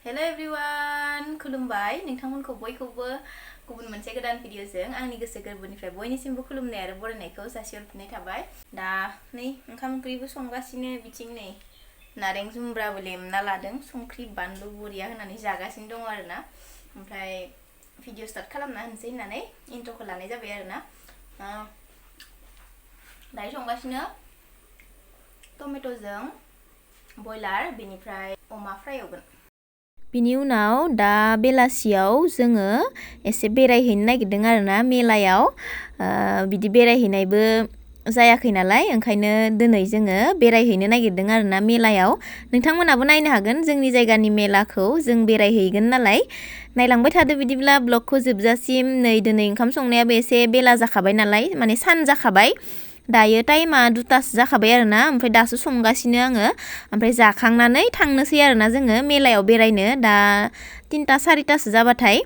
Hello everyone, खुलुमबाय नोंथांमोनखौ बयखौबो गुबुन मोनसे गोदान भिडिअजों आंनि गोसो गोरबोनिफ्राय बयनिसिमबो खुलुमनाय आरो बरायनायखौ जासिहरफिननाय थाबाय। दा नै ओंखाम ओंख्रिबो संगासिनो बिथिं नै नारें जुमब्राबो लेमना लादों संख्रि बानलु बरिया होनानै जागासिनो दङ आरोना। ओमफ्राय भिडिअ स्टार्ट खालामना होनसै होननानै इन्ट्रोखौ लानाय जाबाय आरोना। दायो संगासिनो टमेट'जों बयलार बेनिफ्राय अमा फ्राय एवगोन। बिनि उनाव दा बेलासियाव जोङो एसे बेरायहैनो नागिरदों आरोना मेलायाव। बिदि बेरायहैनायबो जायाखै नालाय ओंखायनो दिनै जोङो बेरायहैनो नागिरदों आरोना मेलायाव। नोंथांमोनाबो नायनो हागोन जोंनि जायगानि मेलाखौ जों बेरायहैगोन नालाय। नायलांबाय थादो बिदिब्ला ब्लगखौ जोबजासिम। नै दिनै ओंखाम संनायाबो एसे बेला जाखाबाय नालाय माने सान जाखाबाय। दायो टाइमा 2टासो जाखाबाय आरोना ओमफ्राय दासो संगासिनो आङो। ओमफ्राय जाखांनानै थांनोसै आरोना जोङो मेलायाव बेरायनो दा 3टा 4टासो जाबाथाय।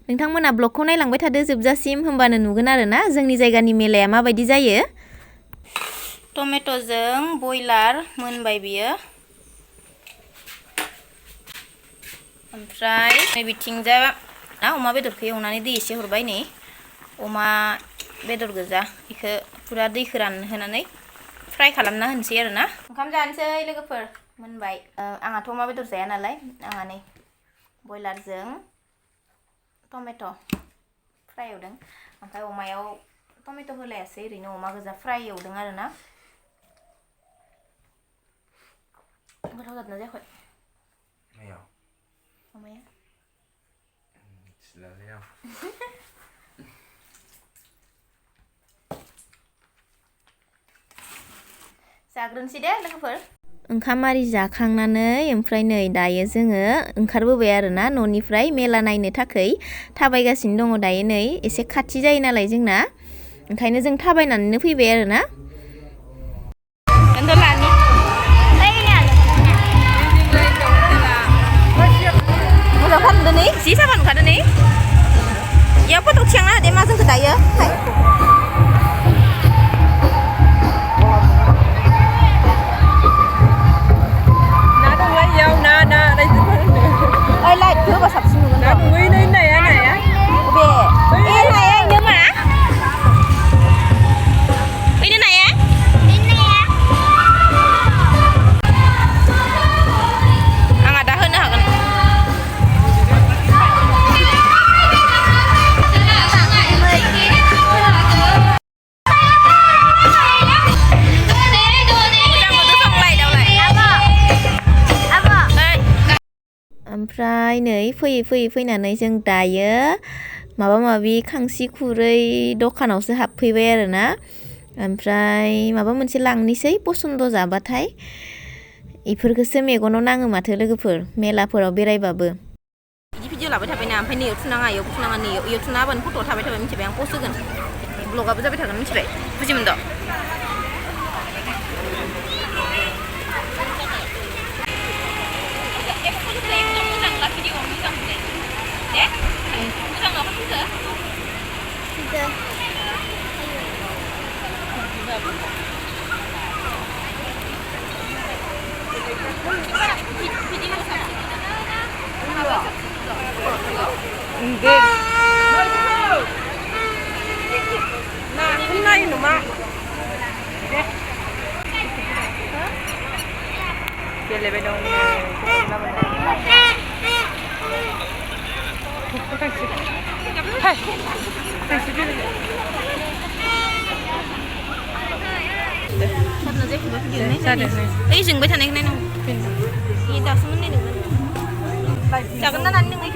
नोंथांमोना ब्लगखौ नायलांबाय थादो जोबजासिम होमबानो नुगोन आरोना जोंनि जायगानि मेलाया माबायदि जायो। टमेट'जों बयलार मोनबाय बियो। ओमफ्राय बिथिंजा अमा बेदरखौ एवनानै दै एसे हरबाय नै अमा बेदर गोजा बेखौ पुरा दैखौ रानहोनानै फ्राय खालामना होनसै आरोना। ओंखाम जानोसै लोगोफोर मोनबाय। आंहाथ' अमा बेदर जाया नालाय आंहा नै बयलारजों टमेट' फ्राय एवदों। ओमफ्राय अमायाव टमेट' होलायासै ओरैनो अमा गोजा फ्राय एवदों आरोना। गोथाव जादोंना जायाखै? अमाया जाग्रोनोसै दे लोगोफोर। ओंखाम आरि जाखांनानै ओमफ्राय नै दायो जोङो ओंखारबोबाय आरोना न'निफ्राय मेला नायनो थाखाय थाबायगासिनो दङ। दायो नै एसे खाथि जायो नालाय जोंना ओंखायनो जों थाबायनानैनो फैबाय आरोना। मोजां खालामदो नै जि साफा नुखादो नै इयाव फट' थिखांना होदे मा जोंखौ दायो। लाइटखौ होबा साबसिन नुगोन र'। नाया बबे नाया इनो मा इनो नाया आंहा दा होनो हागोन। ओमफ्राय नै फैयै फैनानै जों दायो माबा माबि खांसि खुरै दखानावसो हाबफैबाय आरोना। ओमफ्राय माबा मोनसे लांनोसै पसन्द जाबाथाय इफोरखौसो मेगनाव नाङो माथो लोगोफोर मेलाफोराव बेरायबाबो। बिदि भिडिअ लाबाय थाबायना ओमफ्राय नैयाव थुनाङा इयाव थुनाङा नैयाव थुना होबानो फट'आव थाबाय थाबाय मिथिबाय। आं पस्ट होगोन ब्लगाबो जाबाय थागोन मिथिबाय बुजिमोन द'। Hôm nay nó mà kia lấy bên đâu ấy dừng với thằng này nó gì đào xuống này được chào con anh đừng ấy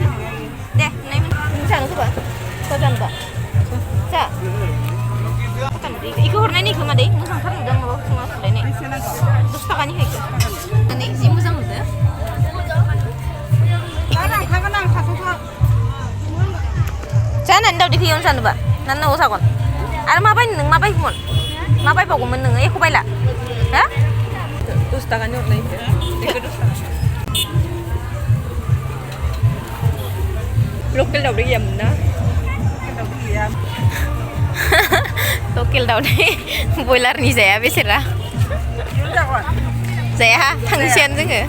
nè này mình chào nó các bạn sao chào bạn chào 이거 hornanya 그만 돼. 무슨 사람 못 먹어. 정말 그러네. 도스타가니 해. 아니, 지금 무슨 건데? 가가랑 가서 사. 자는 안 다우디 피온 사는 봐. 나는 오사건. 아르 마바이 능 마바이 문. 마바이 보고 문 능. 에코 바이라. 야? 도스타가니 hornanya. 이거 도스타. lokal daw diam na. Lokal daw deh, boiler nih saya besera. Saya tangsian juga.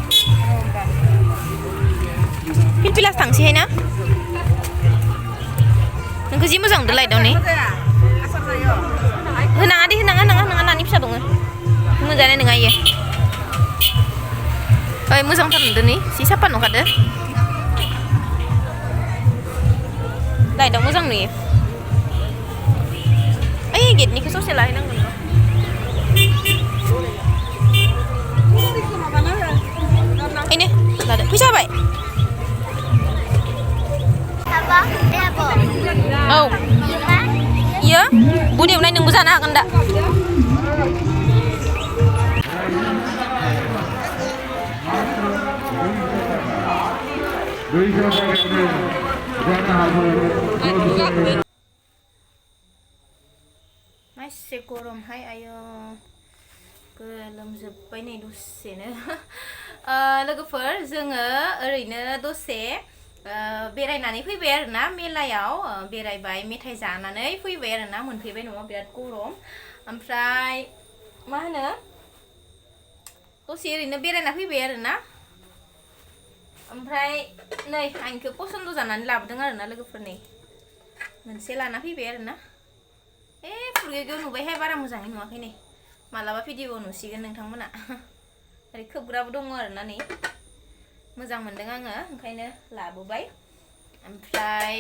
पिलास थांसैहाय ना नोंखौ जि मोजां मोनदों लाइटआव ने होनाङा दे होनाङा नानि फिसा दङ मोजाङानो नङा इयो ओइ मोजांथार नुदों नै जि साफा नुखादो लाइटआव मोजां नुयो ओइ गेटनिखौ ससे लाहैनांगोन र' लादो फैसा होबाय औ इयो बुद एवनाय नोंबो जानो हागोन दा मासे गरमहाय आयो गोलोमजोब्बाय नै दसेनो लोगोफोर जोङो ओरैनो दसे बेरायनानै फैबाय आरोना मेलायाव बेरायबाय मेथाइ जानानै फैबाय आरोना मोनफैबाय न'आव बिराद गरम ओमफ्राय मा होनो दसे ओरैनो बेरायना फैबाय आरोना ओमफ्राय नै आंखौ पसन्द जानानै लाबोदों आरोना लोगोफोर नै मोनसे लाना फैबाय आरोना फुरगेवगेव नुबायहाय बारा मोजाङै नुवाखै नै मालाबा भिडिअ नुसिगोन नोंथांमोना ओरै खोबग्राबो दङ आरोना नै मोजां मोनदों आङो ओंखायनो लाबोबाय ओमफ्राय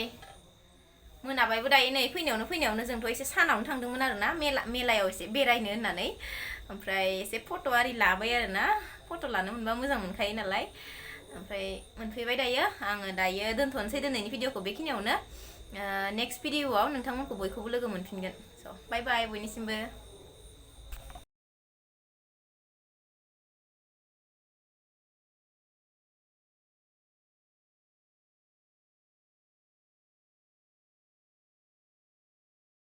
मोनाबायबो दायो नै फैनायावनो जोंथ' एसे सानावनो थांदोंमोन आरोना मेलायाव एसे बेरायनो होननानै ओमफ्राय एसे फट' आरि लाबाय आरोना फट' लानो मोनबा मोजां मोनखायो नालाय ओमफ्राय मोनफैबाय दायो आङो दायो दोनथ'नोसै दिनैनि भिडिअखौ बेखिनियावनो नेक्स्ट भिडिअआव नोंथांमोनखौ बयखौबो लोगो मोनफिनगोन स' बाय बाय बयनिसिमबो